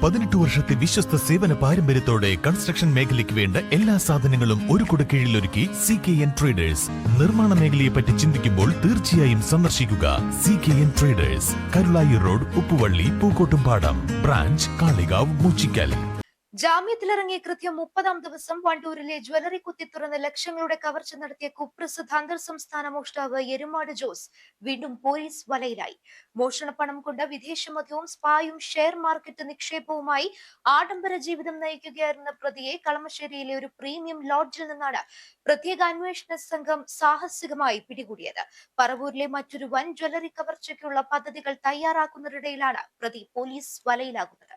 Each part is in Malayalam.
18 വർഷത്തെ വിശ്വസ്ത സേവന പാരമ്പര്യത്തോടെ കൺസ്ട്രക്ഷൻ മേഖലയ്ക്ക് വേണ്ട എല്ലാ സാധനങ്ങളും ഒരു കുടക്കീഴിലൊരുക്കി CKN ട്രേഡേഴ്സ്. നിർമ്മാണ മേഖലയെ പറ്റി ചിന്തിക്കുമ്പോൾ തീർച്ചയായും സന്ദർശിക്കുക CKN traders, Karulayi road, Uppuvalli, Pookkottumpadam. Branch Kalikavu, Moochikkal. ജാമ്യത്തിലിറങ്ങിയ കൃത്യം 30-ാം ദിവസം വണ്ടൂരിലെ ജ്വല്ലറി കുത്തിത്തുറന്ന് ലക്ഷങ്ങളുടെ കവർച്ച നടത്തിയ കുപ്രസിദ്ധ അന്തർ സംസ്ഥാന മോഷ്ടാവ് എരുമാട് ജോസ് വീണ്ടും പോലീസ് വലയിലായി. മോഷണപ്പണം കൊണ്ട് വിദേശ മദ്യവും സ്പായും ഷെയർ മാർക്കറ്റ് നിക്ഷേപവുമായി ആഡംബര ജീവിതം നയിക്കുകയായിരുന്ന പ്രതിയെ കളമശ്ശേരിയിലെ ഒരു പ്രീമിയം ലോഡ്ജിൽ നിന്നാണ് പ്രത്യേക അന്വേഷണ സംഘം സാഹസികമായി പിടികൂടിയത്. പറവൂരിലെ മറ്റൊരു വൻ ജ്വല്ലറി കവർച്ചയ്ക്കുള്ള പദ്ധതികൾ തയ്യാറാക്കുന്നതിനിടയിലാണ് പ്രതി പോലീസ് വലയിലാകുന്നത്.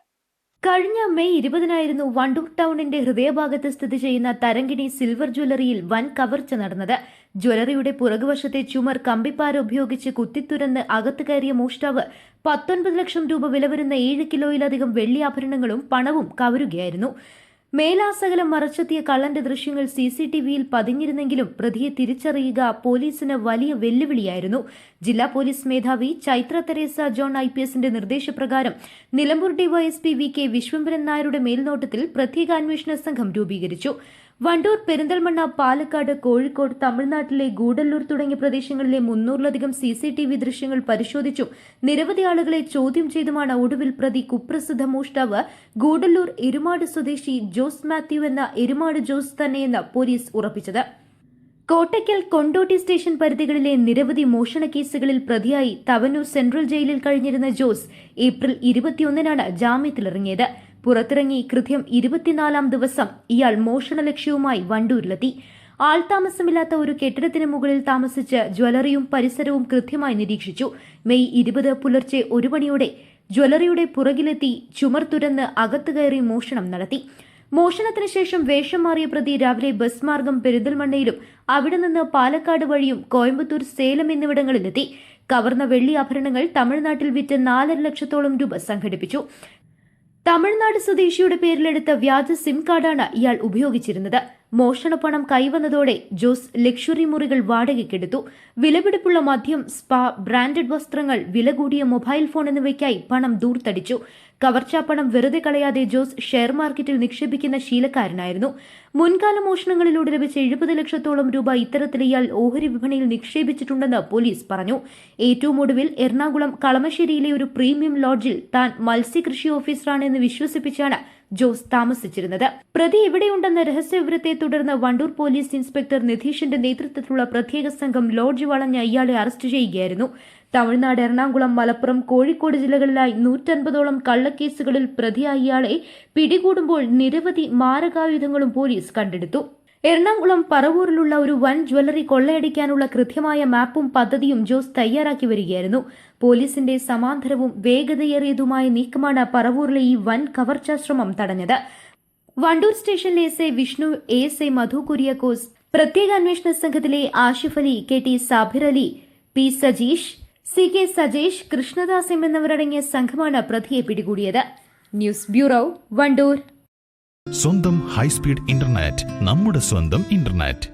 കഴിഞ്ഞ മെയ് 20-നായിരുന്നു വണ്ടൂർ ടൗണിന്റെ ഹൃദയഭാഗത്ത് സ്ഥിതി ചെയ്യുന്ന തരങ്കിണി സിൽവർ ജ്വല്ലറിയിൽ വൻ കവർച്ച നടന്നത്. ജ്വല്ലറിയുടെ പുറകുവശത്തെ ചുമർ കമ്പിപ്പാര ഉപയോഗിച്ച് കുത്തിത്തുരന്ന് അകത്ത് കയറിയ മോഷ്ടാവ് 19 ലക്ഷം രൂപ വില വരുന്ന 7 കിലോയിലധികം വെള്ളി ആഭരണങ്ങളും പണവും കവരുകയായിരുന്നു. മേലാസകലം മറച്ചെത്തിയ കള്ളന്റെ ദൃശ്യങ്ങൾ CCTVയിൽ പതിഞ്ഞിരുന്നെങ്കിലും പ്രതിയെ തിരിച്ചറിയുക പോലീസിന് വലിയ വെല്ലുവിളിയായിരുന്നു. ജില്ലാ പോലീസ് മേധാവി ചൈത്ര തെരേസ ജോൺ IPSന്റെ നിർദ്ദേശപ്രകാരം നിലമ്പൂർ DYSP VK വിശ്വംഭരൻ നായരുടെ മേൽനോട്ടത്തിൽ പ്രത്യേക അന്വേഷണ സംഘം രൂപീകരിച്ചു. വണ്ടൂർ, പെരിന്തൽമണ്ണ, പാലക്കാട്, കോഴിക്കോട്, തമിഴ്നാട്ടിലെ ഗൂഡല്ലൂർ തുടങ്ങിയ പ്രദേശങ്ങളിലെ 300-ലധികം CCTV ദൃശ്യങ്ങൾ പരിശോധിച്ചും നിരവധി ആളുകളെ ചോദ്യം ചെയ്തുമാണ് ഒടുവിൽ പ്രതി കുപ്രസിദ്ധ മോഷ്ടാവ് ഗൂഡല്ലൂർ എരുമാട് സ്വദേശി ജോസ് മാത്യു എന്ന എരുമാട് ജോസ് തന്നെയെന്ന് പോലീസ് ഉറപ്പിച്ചത്. കോട്ടയ്ക്കൽ, കൊണ്ടോട്ടി സ്റ്റേഷൻ പരിധികളിലെ നിരവധി മോഷണ കേസുകളിൽ പ്രതിയായി തവനൂർ സെൻട്രൽ ജയിലിൽ കഴിഞ്ഞിരുന്ന ജോസ് ഏപ്രിൽ 21-നാണ് ജാമ്യത്തിലിറങ്ങിയത്. പുറത്തിറങ്ങി കൃത്യം 24-ാം ദിവസം ഇയാൾ മോഷണ ലക്ഷ്യവുമായി വണ്ടൂരിലെത്തി. ആൾതാമസമില്ലാത്ത ഒരു കെട്ടിടത്തിന് മുകളിൽ താമസിച്ച് ജ്വല്ലറിയും പരിസരവും കൃത്യമായി നിരീക്ഷിച്ചു. മെയ് 20 പുലർച്ചെ 1 മണിയോടെ ജ്വല്ലറിയുടെ പുറകിലെത്തി ചുമർ തുരന്ന് അകത്ത് കയറി മോഷണം നടത്തി. മോഷണത്തിന് ശേഷം വേഷം മാറിയ പ്രതി രാവിലെ ബസ് മാർഗം പെരിന്തൽമണ്ണയിലും അവിടെ നിന്ന് പാലക്കാട് വഴിയും കോയമ്പത്തൂർ, സേലം എന്നിവിടങ്ങളിലെത്തി. കവർന്ന വെള്ളി ആഭരണങ്ങൾ തമിഴ്നാട്ടിൽ വിറ്റ് 4.5 ലക്ഷത്തോളം രൂപ സംഘടിപ്പിച്ചു. തമിഴ്നാട് സ്വദേശിയുടെ പേരിലെടുത്ത വ്യാജ സിം കാർഡാണ് ഇയാൾ ഉപയോഗിച്ചിരുന്നത്. മോഷണപ്പണം കൈവന്നതോടെ ജോസ് ലക്ഷറി മുറികൾ വാടകയ്ക്കെടുത്തു. വിലപിടിപ്പുള്ള മദ്യം, സ്പാ, ബ്രാൻഡഡ് വസ്ത്രങ്ങൾ, വില കൂടിയ മൊബൈൽ ഫോൺ എന്നിവയ്ക്കായി പണം ദൂർത്തടിച്ചു. കവർച്ചാപ്പണം വെറുതെ കളയാതെ ജോസ് ഷെയർ മാർക്കറ്റിൽ നിക്ഷേപിക്കുന്ന ശീലക്കാരനായിരുന്നു. മുൻകാല മോഷണങ്ങളിലൂടെ ലഭിച്ച 70 ലക്ഷത്തോളം രൂപ ഇത്തരത്തിൽ ഇയാൾ ഓഹരി വിപണിയിൽ നിക്ഷേപിച്ചിട്ടുണ്ടെന്ന് പോലീസ് പറഞ്ഞു. ഏറ്റവും ഒടുവിൽ എറണാകുളം കളമശ്ശേരിയിലെ ഒരു പ്രീമിയം ലോഡ്ജിൽ താൻ മത്സ്യകൃഷി ഓഫീസറാണെന്ന് വിശ്വസിപ്പിച്ചാണ് ജോസ് താമസിച്ചിരുന്നത്. പ്രതി എവിടെയുണ്ടെന്ന രഹസ്യവിവരത്തെ തുടർന്ന് വണ്ടൂർ പോലീസ് ഇൻസ്പെക്ടർ നിധീഷിന്റെ നേതൃത്വത്തിലുള്ള പ്രത്യേക സംഘം ലോഡ്ജ് വളഞ്ഞ് ഇയാളെ അറസ്റ്റ് ചെയ്യുകയായിരുന്നു. തമിഴ്നാട്, എറണാകുളം, മലപ്പുറം, കോഴിക്കോട് ജില്ലകളിലായി 150ഓളം കള്ളക്കേസുകളിൽ പ്രതിയായ ഇയാളെ പിടികൂടുമ്പോൾ നിരവധി മാരകായുധങ്ങളും പോലീസ് കണ്ടെടുത്തു. എറണാകുളം പറവൂരിലുള്ള ഒരു വൻ ജ്വല്ലറി കൊള്ളയടിക്കാനുള്ള കൃത്യമായ മാപ്പും പദ്ധതിയും ജോസ് തയ്യാറാക്കി വരികയായിരുന്നു. പോലീസിന്റെ സമാന്തരവും വേഗതയേറിയതുമായ നീക്കമാണ് പറവൂരിലെ ഈ വൻ കവർച്ചാശ്രമം തടഞ്ഞത്. വണ്ടൂർ സ്റ്റേഷനിലെ SI വിഷ്ണു, ASI മധു കുര്യാക്കോസ്, പ്രത്യേക അന്വേഷണ സംഘത്തിലെ Ashif Ali, KT Sabir Ali, P Sajeesh, CK Sajesh, Krishnadas എന്നിവരടങ്ങിയ സംഘമാണ് പ്രതിയെ പിടികൂടിയത്. News bureau, Wandoor. സ്വന്തം ഹൈസ്പീഡ് ഇന്റർനെറ്റ്, നമ്മുടെ സ്വന്തം ഇന്റർനെറ്റ്.